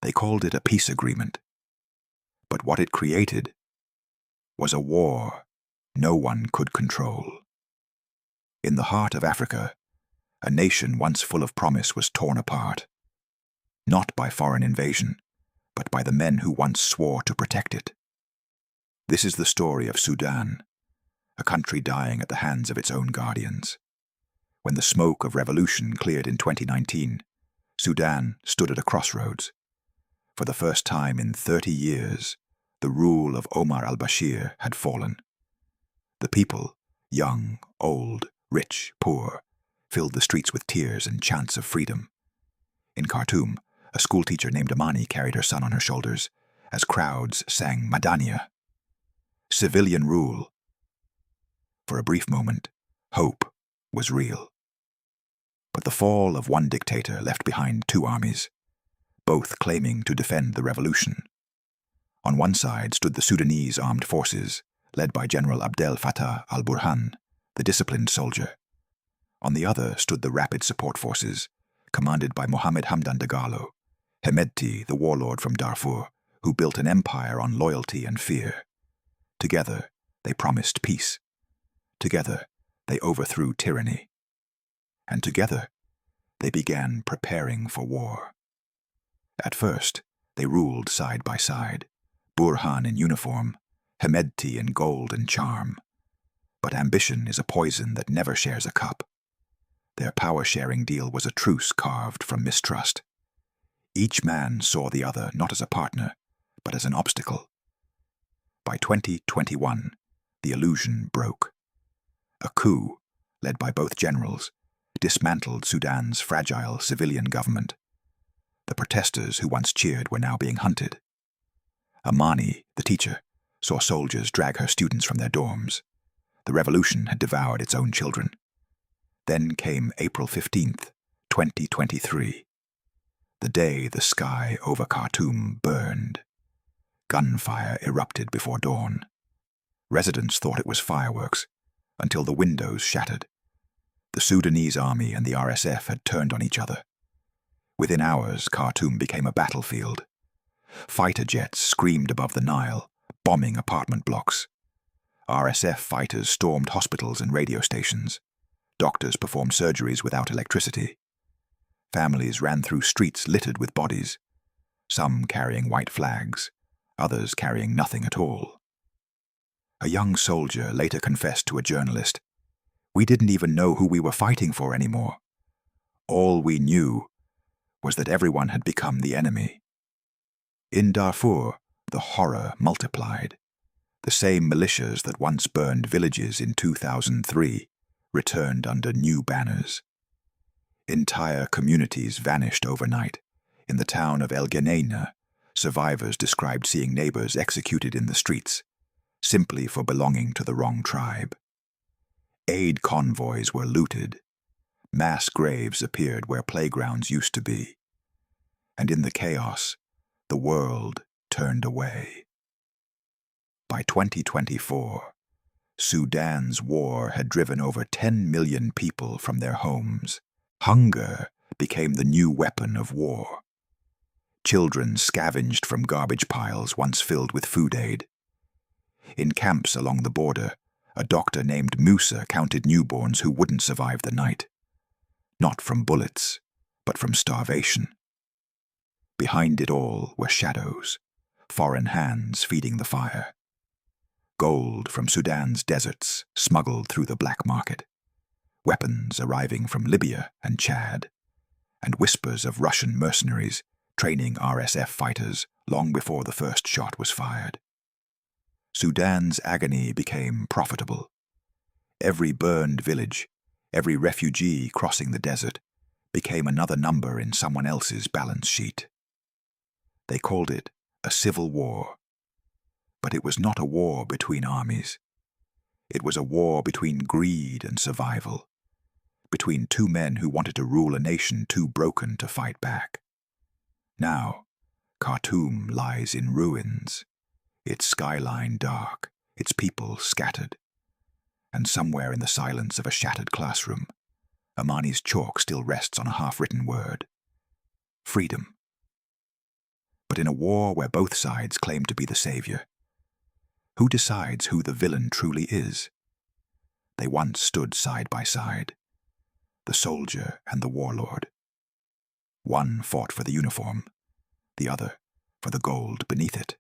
They called it a peace agreement. But what it created was a war no one could control. In the heart of Africa, a nation once full of promise was torn apart, not by foreign invasion, but by the men who once swore to protect it. This is the story of Sudan, a country dying at the hands of its own guardians. When the smoke of revolution cleared in 2019, Sudan stood at a crossroads. For the first time in 30 years, the rule of Omar al-Bashir had fallen. The people, young, old, rich, poor, filled the streets with tears and chants of freedom. In Khartoum, a schoolteacher named Amani carried her son on her shoulders as crowds sang Madania. Civilian rule. For a brief moment, hope was real. But the fall of one dictator left behind two armies, both claiming to defend the revolution. On one side stood the Sudanese armed forces, led by General Abdel Fattah al-Burhan, the disciplined soldier. On the other stood the rapid support forces, commanded by Mohammed Hamdan Dagalo, Hemedti, the warlord from Darfur, who built an empire on loyalty and fear. Together, they promised peace. Together, they overthrew tyranny. And together, they began preparing for war. At first, they ruled side by side, Burhan in uniform, Hemedti in gold and charm. But ambition is a poison that never shares a cup. Their power-sharing deal was a truce carved from mistrust. Each man saw the other not as a partner, but as an obstacle. By 2021, the illusion broke. A coup, led by both generals, dismantled Sudan's fragile civilian government. The protesters who once cheered were now being hunted. Amani, the teacher, saw soldiers drag her students from their dorms. The revolution had devoured its own children. Then came April 15th, 2023. The day the sky over Khartoum burned. Gunfire erupted before dawn. Residents thought it was fireworks, until the windows shattered. The Sudanese army and the RSF had turned on each other. Within hours, Khartoum became a battlefield. Fighter jets screamed above the Nile, bombing apartment blocks. RSF fighters stormed hospitals and radio stations. Doctors performed surgeries without electricity. Families ran through streets littered with bodies, some carrying white flags, others carrying nothing at all. A young soldier later confessed to a journalist, "We didn't even know who we were fighting for anymore. All we knew was that everyone had become the enemy." In Darfur, the horror multiplied. The same militias that once burned villages in 2003 returned under new banners. Entire communities vanished overnight. In the town of El Geneina, survivors described seeing neighbors executed in the streets, simply for belonging to the wrong tribe. Aid convoys were looted. Mass graves appeared where playgrounds used to be. And in the chaos, the world turned away. By 2024, Sudan's war had driven over 10 million people from their homes. Hunger became the new weapon of war. Children scavenged from garbage piles once filled with food aid. In camps along the border, a doctor named Musa counted newborns who wouldn't survive the night. Not from bullets, but from starvation. Behind it all were shadows, foreign hands feeding the fire. Gold from Sudan's deserts smuggled through the black market. Weapons arriving from Libya and Chad. And whispers of Russian mercenaries training RSF fighters long before the first shot was fired. Sudan's agony became profitable. Every burned village, every refugee crossing the desert, became another number in someone else's balance sheet. They called it a civil war. But it was not a war between armies. It was a war between greed and survival, between two men who wanted to rule a nation too broken to fight back. Now, Khartoum lies in ruins, its skyline dark, its people scattered. And somewhere in the silence of a shattered classroom, Amani's chalk still rests on a half-written word: freedom. but in a war where both sides claim to be the savior. Who decides who the villain truly is? They once stood side by side, the soldier and the warlord. One fought for the uniform, the other for the gold beneath it.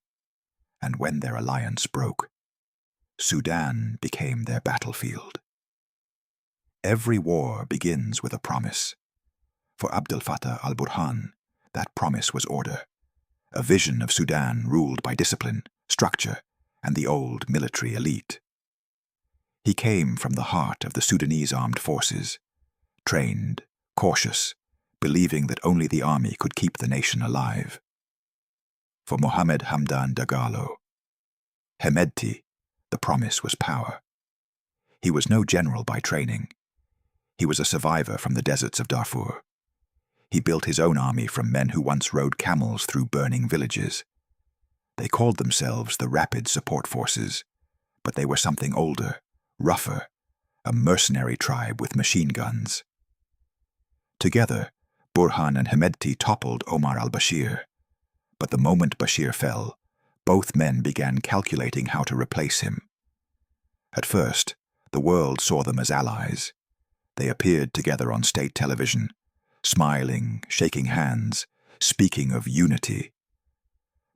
And when their alliance broke, Sudan became their battlefield. Every war begins with a promise. For Abdel Fattah al-Burhan, that promise was order, a vision of Sudan ruled by discipline, structure, and the old military elite. He came from the heart of the Sudanese armed forces, trained, cautious, believing that only the army could keep the nation alive. For Mohammed Hamdan Dagalo, Hemedti, the promise was power. He was no general by training. He was a survivor from the deserts of Darfur. He built his own army from men who once rode camels through burning villages. They called themselves the Rapid Support Forces, but they were something older, rougher, a mercenary tribe with machine guns. Together, Burhan and Hemedti toppled Omar al-Bashir. But the moment Bashir fell, both men began calculating how to replace him. At first, the world saw them as allies. They appeared together on state television, smiling, shaking hands, speaking of unity.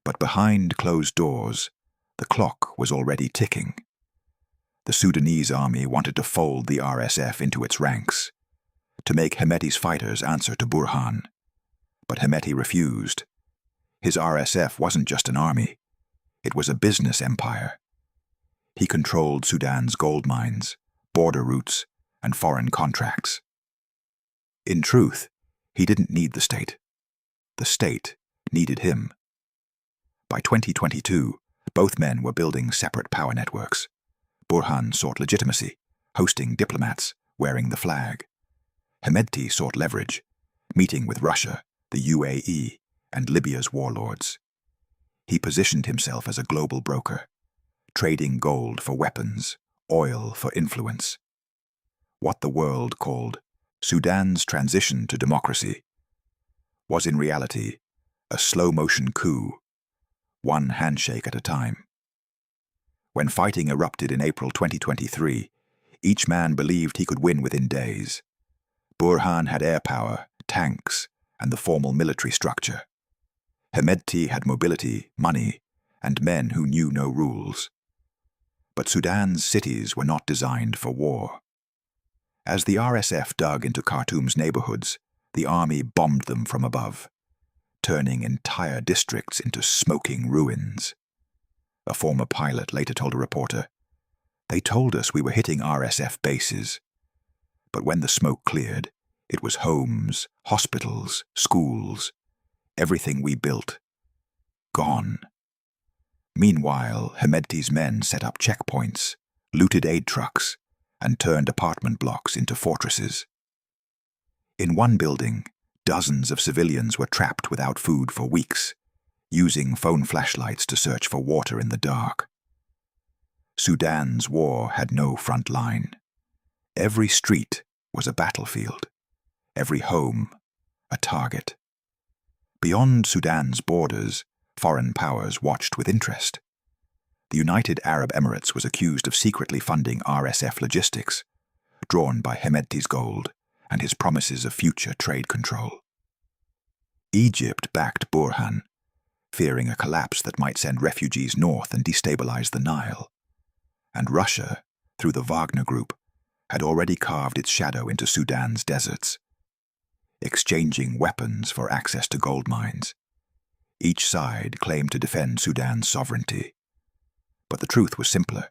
But behind closed doors, the clock was already ticking. The Sudanese army wanted to fold the RSF into its ranks, to make Hemedti's fighters answer to Burhan. But Hemedti refused. His RSF wasn't just an army. It was a business empire. He controlled Sudan's gold mines, border routes, and foreign contracts. In truth, he didn't need the state. The state needed him. By 2022, both men were building separate power networks. Burhan sought legitimacy, hosting diplomats, wearing the flag. Hemedti sought leverage, meeting with Russia, the UAE, and Libya's warlords. He positioned himself as a global broker, trading gold for weapons, oil for influence. What the world called Sudan's transition to democracy was in reality a slow-motion coup, one handshake at a time. When fighting erupted in April 2023, each man believed he could win within days. Burhan had air power, tanks, and the formal military structure. Hemedti had mobility, money, and men who knew no rules. But Sudan's cities were not designed for war. As the RSF dug into Khartoum's neighborhoods, the army bombed them from above, turning entire districts into smoking ruins. A former pilot later told a reporter, "They told us we were hitting RSF bases. But when the smoke cleared, it was homes, hospitals, schools, everything we built, gone." Meanwhile, Hemedti's men set up checkpoints, looted aid trucks, and turned apartment blocks into fortresses. In one building, dozens of civilians were trapped without food for weeks, using phone flashlights to search for water in the dark. Sudan's war had no front line. Every street was a battlefield, every home a target. Beyond Sudan's borders, foreign powers watched with interest. The United Arab Emirates was accused of secretly funding RSF logistics, drawn by Hemedti's gold and his promises of future trade control. Egypt backed Burhan, fearing a collapse that might send refugees north and destabilize the Nile. And Russia, through the Wagner Group, had already carved its shadow into Sudan's deserts, exchanging weapons for access to gold mines. Each side claimed to defend Sudan's sovereignty. But the truth was simpler.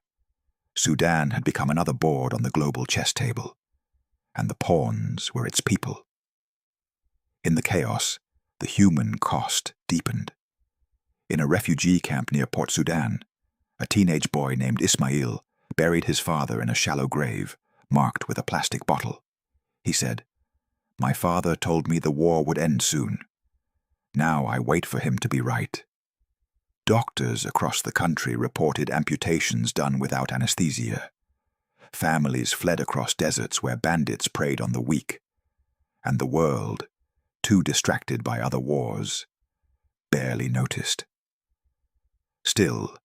Sudan had become another board on the global chess table, and the pawns were its people. In the chaos, the human cost deepened. In a refugee camp near Port Sudan, a teenage boy named Ismail buried his father in a shallow grave, marked with a plastic bottle. He said, "My father told me the war would end soon. Now I wait for him to be right." Doctors across the country reported amputations done without anesthesia. Families fled across deserts where bandits preyed on the weak. And the world, too distracted by other wars, barely noticed. Still,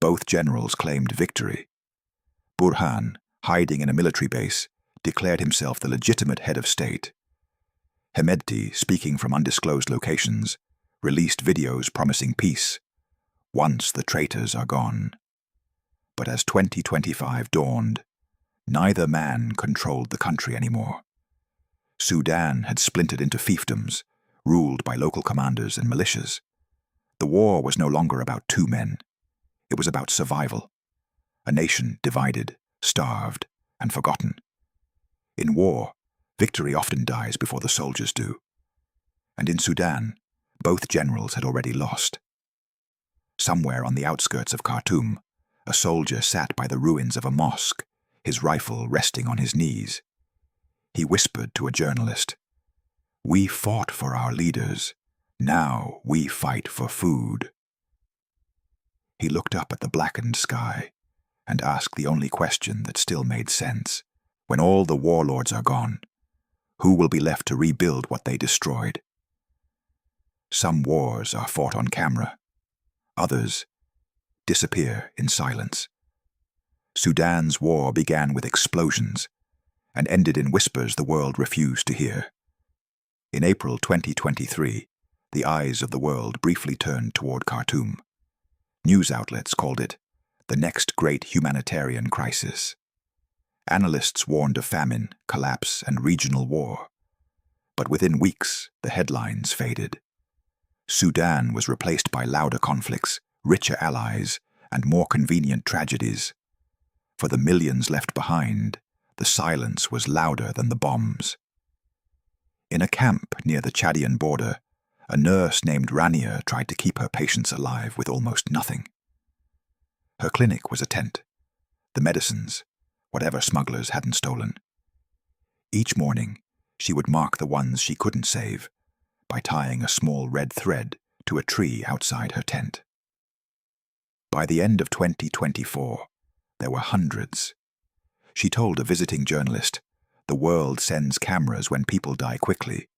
both generals claimed victory. Burhan, hiding in a military base, declared himself the legitimate head of state. Hemedti, speaking from undisclosed locations, released videos promising peace once the traitors are gone. But as 2025 dawned, neither man controlled the country anymore. Sudan had splintered into fiefdoms, ruled by local commanders and militias. The war was no longer about two men. It was about survival. A nation divided, starved, and forgotten. In war, victory often dies before the soldiers do. And in Sudan, both generals had already lost. Somewhere on the outskirts of Khartoum, a soldier sat by the ruins of a mosque, his rifle resting on his knees. He whispered to a journalist, "We fought for our leaders. Now we fight for food." He looked up at the blackened sky and asked the only question that still made sense. When all the warlords are gone, who will be left to rebuild what they destroyed? Some wars are fought on camera. Others disappear in silence. Sudan's war began with explosions and ended in whispers the world refused to hear. In April 2023, the eyes of the world briefly turned toward Khartoum. News outlets called it the next great humanitarian crisis. Analysts warned of famine, collapse, and regional war. But within weeks, the headlines faded. Sudan was replaced by louder conflicts, richer allies, and more convenient tragedies. For the millions left behind, the silence was louder than the bombs. In a camp near the Chadian border, a nurse named Rania tried to keep her patients alive with almost nothing. Her clinic was a tent. The medicines, whatever smugglers hadn't stolen. Each morning, she would mark the ones she couldn't save by tying a small red thread to a tree outside her tent. By the end of 2024, there were hundreds. She told a visiting journalist, "The world sends cameras when people die quickly,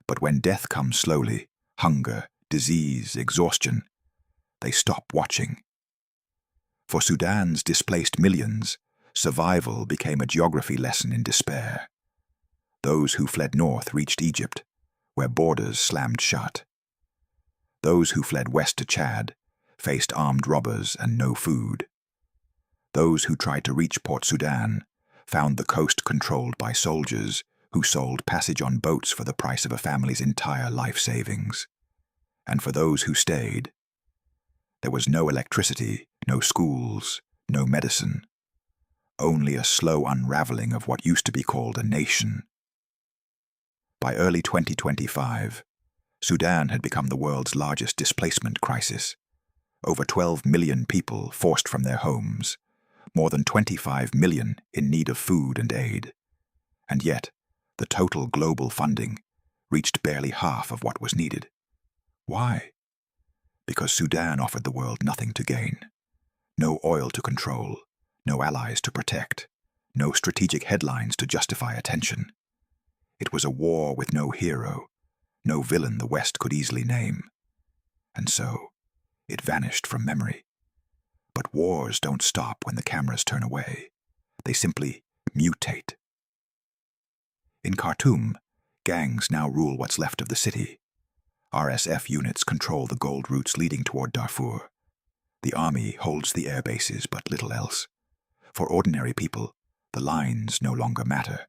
but when death comes slowly, hunger, disease, exhaustion, they stop watching." For Sudan's displaced millions, survival became a geography lesson in despair. Those who fled north reached Egypt, where borders slammed shut. Those who fled west to Chad faced armed robbers and no food. Those who tried to reach Port Sudan found the coast controlled by soldiers who sold passage on boats for the price of a family's entire life savings. And for those who stayed, there was no electricity, no schools, no medicine. Only a slow unraveling of what used to be called a nation. By early 2025, Sudan had become the world's largest displacement crisis. Over 12 million people forced from their homes, more than 25 million in need of food and aid. And yet, the total global funding reached barely half of what was needed. Why? Because Sudan offered the world nothing to gain. No oil to control, no allies to protect, no strategic headlines to justify attention. It was a war with no hero, no villain the West could easily name. And so, it vanished from memory. But wars don't stop when the cameras turn away. They simply mutate. In Khartoum, gangs now rule what's left of the city. RSF units control the gold routes leading toward Darfur. The army holds the air bases, but little else. For ordinary people, the lines no longer matter.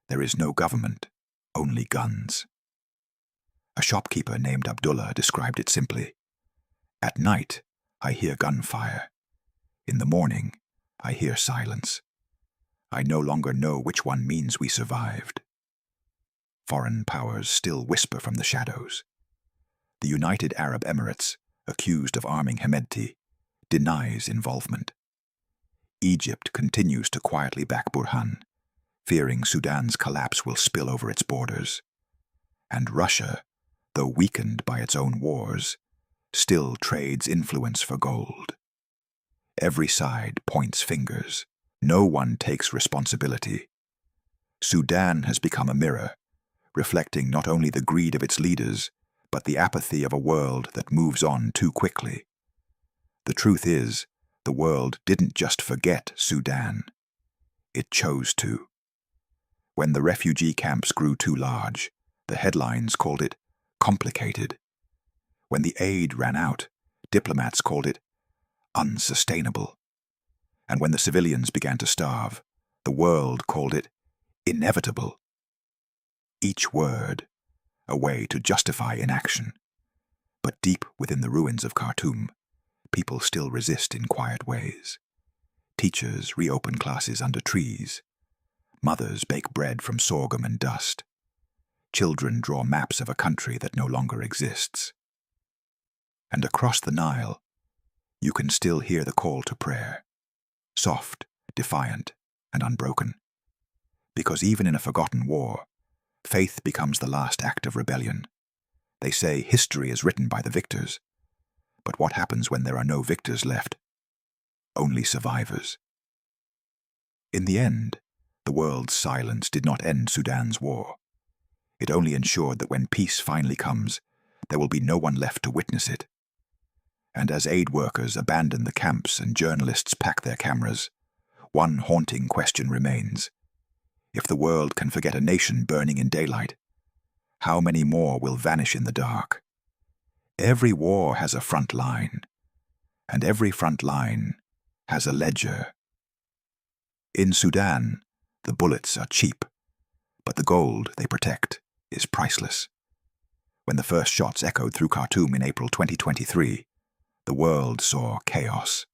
There is no government, only guns. A shopkeeper named Abdullah described it simply. "At night, I hear gunfire. In the morning, I hear silence. I no longer know which one means we survived." Foreign powers still whisper from the shadows. The United Arab Emirates, accused of arming Hemedti, denies involvement. Egypt continues to quietly back Burhan, fearing Sudan's collapse will spill over its borders. And Russia, though weakened by its own wars, still trades influence for gold. Every side points fingers. No one takes responsibility. Sudan has become a mirror, reflecting not only the greed of its leaders, but the apathy of a world that moves on too quickly. The truth is, the world didn't just forget Sudan. It chose to. When the refugee camps grew too large, the headlines called it complicated. When the aid ran out, diplomats called it unsustainable. And when the civilians began to starve, the world called it inevitable. Each word, a way to justify inaction. But deep within the ruins of Khartoum, people still resist in quiet ways. Teachers reopen classes under trees. Mothers bake bread from sorghum and dust. Children draw maps of a country that no longer exists. And across the Nile, you can still hear the call to prayer, soft, defiant, and unbroken. Because even in a forgotten war, faith becomes the last act of rebellion. They say history is written by the victors. But what happens when there are no victors left? Only survivors. In the end, the world's silence did not end Sudan's war. It only ensured that when peace finally comes, there will be no one left to witness it. And as aid workers abandon the camps and journalists pack their cameras, one haunting question remains. If the world can forget a nation burning in daylight, how many more will vanish in the dark? Every war has a front line, and every front line has a ledger. In Sudan, the bullets are cheap, but the gold they protect is priceless. When the first shots echoed through Khartoum in April 2023, the world saw chaos.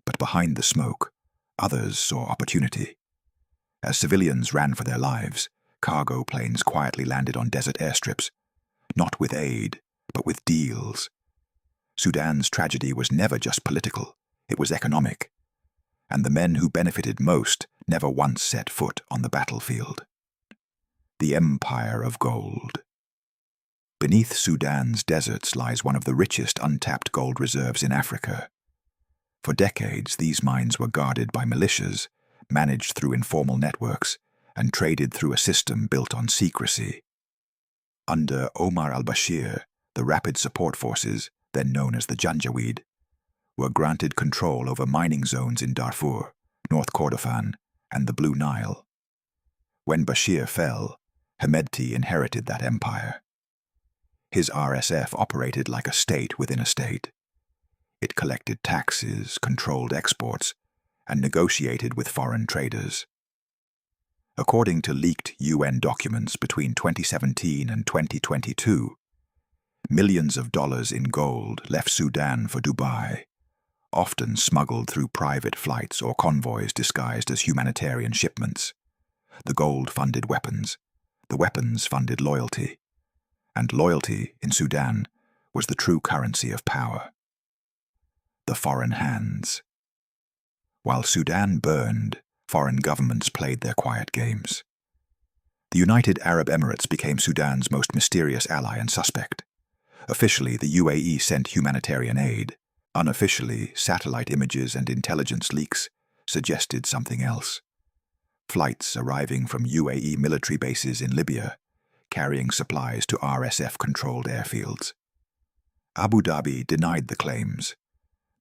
But behind the smoke, others saw opportunity. As civilians ran for their lives, cargo planes quietly landed on desert airstrips, not with aid, but with deals. Sudan's tragedy was never just political, it was economic. And the men who benefited most never once set foot on the battlefield. The Empire of Gold. Beneath Sudan's deserts lies one of the richest untapped gold reserves in Africa. For decades, these mines were guarded by militias, managed through informal networks, and traded through a system built on secrecy. Under Omar al-Bashir, the Rapid Support Forces, then known as the Janjaweed, were granted control over mining zones in Darfur, North Kordofan, and the Blue Nile. When Bashir fell, Hemedti inherited that empire. His RSF operated like a state within a state. It collected taxes, controlled exports, and negotiated with foreign traders. According to leaked UN documents between 2017 and 2022, millions of dollars in gold left Sudan for Dubai, often smuggled through private flights or convoys disguised as humanitarian shipments. The gold funded weapons. The weapons funded loyalty. And loyalty, in Sudan, was the true currency of power. The foreign hands. While Sudan burned, foreign governments played their quiet games. The United Arab Emirates became Sudan's most mysterious ally and suspect. Officially, the UAE sent humanitarian aid. Unofficially, satellite images and intelligence leaks suggested something else. Flights arriving from UAE military bases in Libya, carrying supplies to RSF-controlled airfields. Abu Dhabi denied the claims,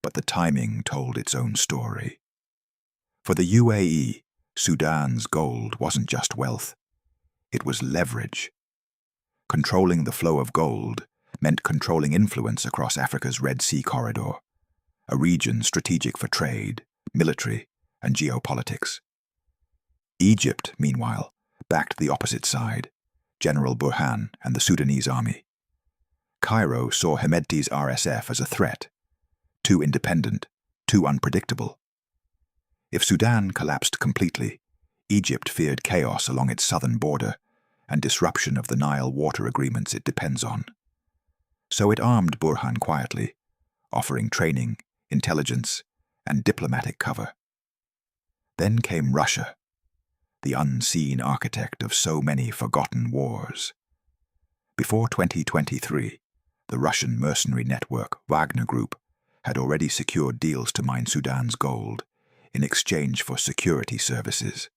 but the timing told its own story. For the UAE, Sudan's gold wasn't just wealth, it was leverage. Controlling the flow of gold meant controlling influence across Africa's Red Sea corridor, a region strategic for trade, military, and geopolitics. Egypt, meanwhile, backed the opposite side, General Burhan and the Sudanese army. Cairo saw Hemedti's RSF as a threat, too independent, too unpredictable. If Sudan collapsed completely, Egypt feared chaos along its southern border and disruption of the Nile water agreements it depends on. So it armed Burhan quietly, offering training, intelligence, and diplomatic cover. Then came Russia, the unseen architect of so many forgotten wars. Before 2023, the Russian mercenary network Wagner Group had already secured deals to mine Sudan's gold in exchange for security services.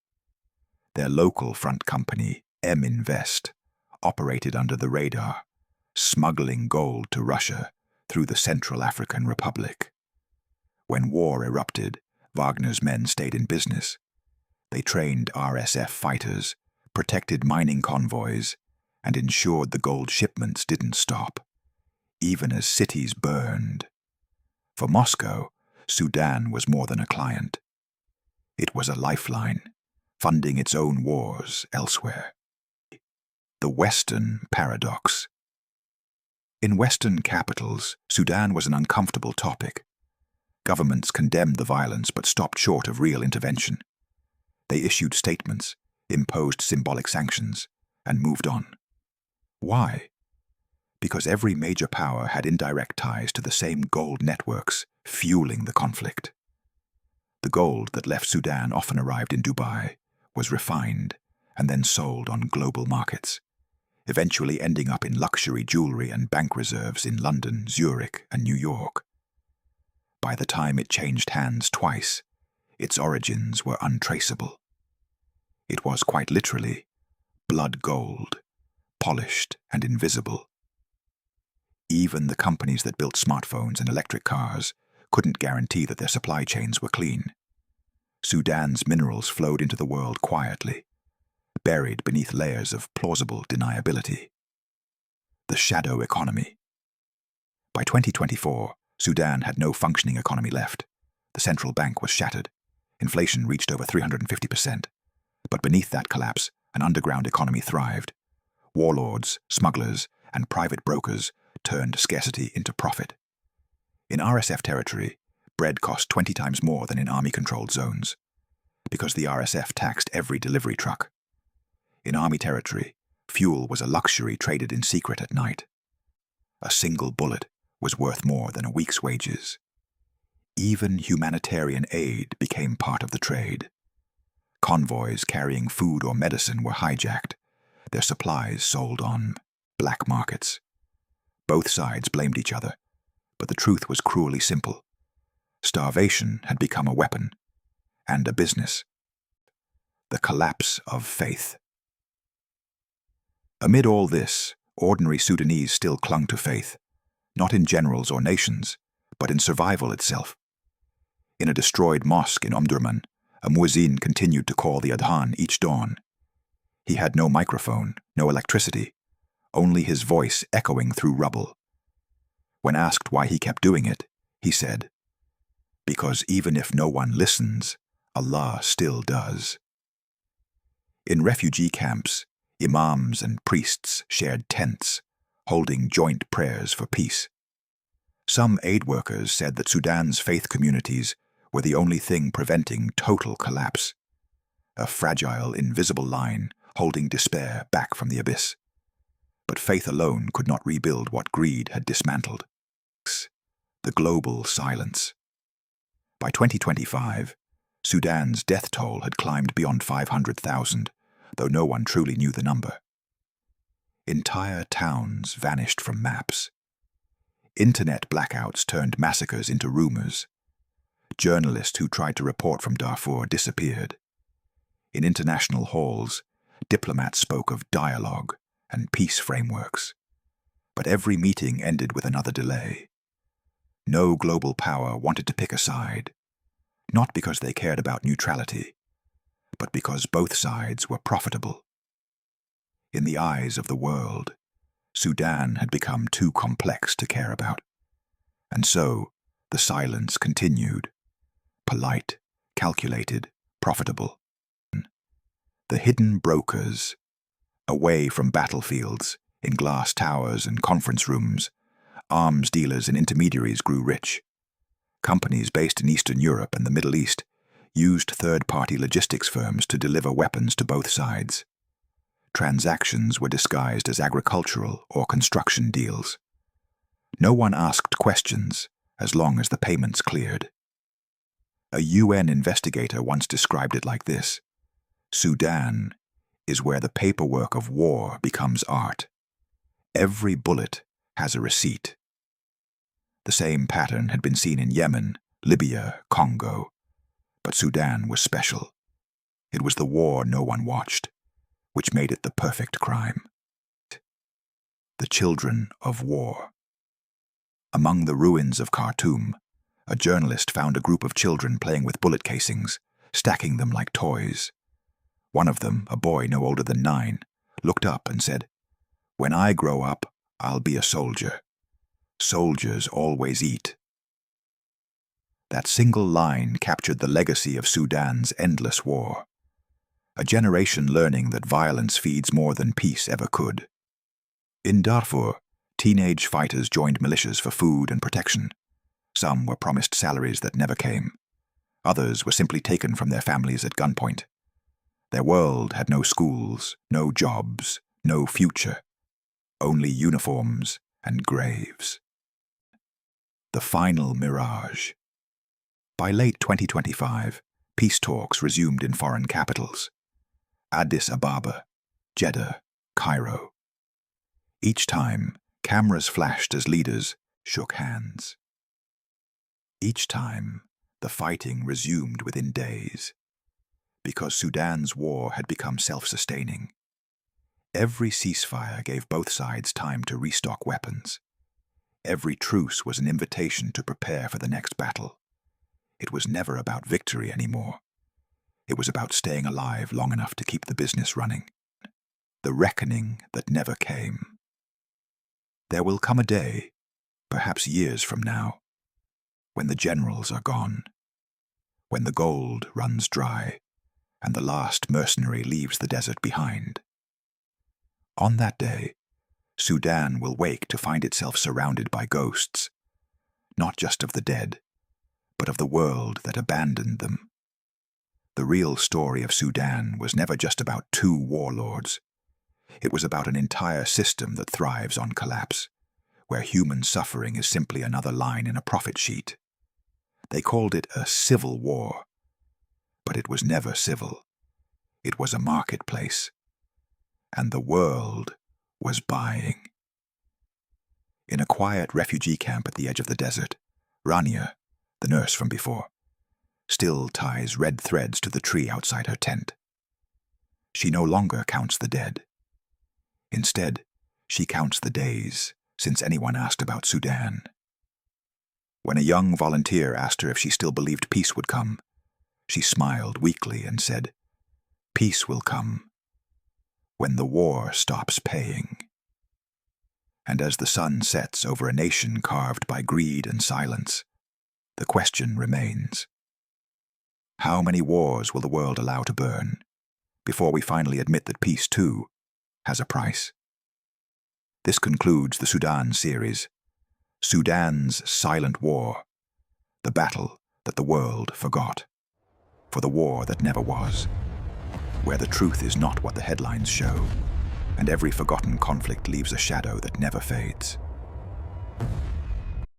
Their local front company, M Invest, operated under the radar, smuggling gold to Russia through the Central African Republic. When war erupted, Wagner's men stayed in business. They trained RSF fighters, protected mining convoys, and ensured the gold shipments didn't stop, even as cities burned. For Moscow, Sudan was more than a client. It was a lifeline, funding its own wars elsewhere. The Western paradox. In Western capitals, Sudan was an uncomfortable topic. Governments condemned the violence but stopped short of real intervention. They issued statements, imposed symbolic sanctions, and moved on. Why? Because every major power had indirect ties to the same gold networks fueling the conflict. The gold that left Sudan often arrived in Dubai, was refined, and then sold on global markets, eventually ending up in luxury jewelry and bank reserves in London, Zurich, and New York. By the time it changed hands twice, its origins were untraceable. It was quite literally blood gold, polished and invisible. Even the companies that built smartphones and electric cars couldn't guarantee that their supply chains were clean. Sudan's minerals flowed into the world quietly, buried beneath layers of plausible deniability. The shadow economy. By 2024, Sudan had no functioning economy left. The central bank was shattered. Inflation reached over 350%. But beneath that collapse, an underground economy thrived. Warlords, smugglers, and private brokers turned scarcity into profit. In RSF territory, bread cost 20 times more than in army-controlled zones, because the RSF taxed every delivery truck. In army territory, fuel was a luxury traded in secret at night. A single bullet was worth more than a week's wages. Even humanitarian aid became part of the trade. Convoys carrying food or medicine were hijacked, their supplies sold on black markets. Both sides blamed each other, but the truth was cruelly simple. Starvation had become a weapon and a business. The collapse of faith. Amid all this, ordinary Sudanese still clung to faith, not in generals or nations, but in survival itself. In a destroyed mosque in Omdurman, a muezzin continued to call the adhan each dawn. He had no microphone, no electricity, only his voice echoing through rubble. When asked why he kept doing it, he said, "Because even if no one listens, Allah still does." In refugee camps, imams and priests shared tents, holding joint prayers for peace. Some aid workers said that Sudan's faith communities were the only thing preventing total collapse, a fragile, invisible line holding despair back from the abyss. But faith alone could not rebuild what greed had dismantled. The global silence. By 2025, Sudan's death toll had climbed beyond 500,000, though no one truly knew the number. Entire towns vanished from maps. Internet blackouts turned massacres into rumors. Journalists who tried to report from Darfur disappeared. In international halls, diplomats spoke of dialogue and peace frameworks. But every meeting ended with another delay. No global power wanted to pick a side, not because they cared about neutrality, but because both sides were profitable. In the eyes of the world, Sudan had become too complex to care about. And so, the silence continued. Polite, calculated, profitable. The hidden brokers, away from battlefields, in glass towers and conference rooms, arms dealers and intermediaries grew rich. Companies based in Eastern Europe and the Middle East used third-party logistics firms to deliver weapons to both sides. Transactions were disguised as agricultural or construction deals. No one asked questions as long as the payments cleared. A UN investigator once described it like this: Sudan is where the paperwork of war becomes art. Every bullet has a receipt. The same pattern had been seen in Yemen, Libya, Congo, but Sudan was special. It was the war no one watched, which made it the perfect crime. the children of war. Among the ruins of Khartoum, a journalist found a group of children playing with bullet casings, stacking them like toys. One of them, a boy no older than 9, looked up and said, "When I grow up, I'll be a soldier. Soldiers always eat." That single line captured the legacy of Sudan's endless war. A generation learning that violence feeds more than peace ever could. In Darfur, teenage fighters joined militias for food and protection. Some were promised salaries that never came. Others were simply taken from their families at gunpoint. Their world had no schools, no jobs, no future. Only uniforms and graves. The final mirage. By late 2025, peace talks resumed in foreign capitals. Addis Ababa, Jeddah, Cairo. Each time, cameras flashed as leaders shook hands. Each time, the fighting resumed within days, because Sudan's war had become self-sustaining. Every ceasefire gave both sides time to restock weapons. Every truce was an invitation to prepare for the next battle. It was never about victory anymore. It was about staying alive long enough to keep the business running. The reckoning that never came. There will come a day, perhaps years from now, when the generals are gone, when the gold runs dry, and the last mercenary leaves the desert behind. On that day, Sudan will wake to find itself surrounded by ghosts, not just of the dead, but of the world that abandoned them. The real story of Sudan was never just about 2 warlords. It was about an entire system that thrives on collapse, where human suffering is simply another line in a profit sheet. They called it a civil war, but it was never civil. It was a marketplace, and the world was buying. In a quiet refugee camp at the edge of the desert, Rania, the nurse from before, still ties red threads to the tree outside her tent. She no longer counts the dead. Instead, she counts the days since anyone asked about Sudan. When a young volunteer asked her if she still believed peace would come, she smiled weakly and said, "Peace will come when the war stops paying." And as the sun sets over a nation carved by greed and silence, the question remains: how many wars will the world allow to burn before we finally admit that peace, too, has a price? This concludes the Sudan series, Sudan's Silent War, the battle that the world forgot, for the war that never was, where the truth is not what the headlines show, and every forgotten conflict leaves a shadow that never fades.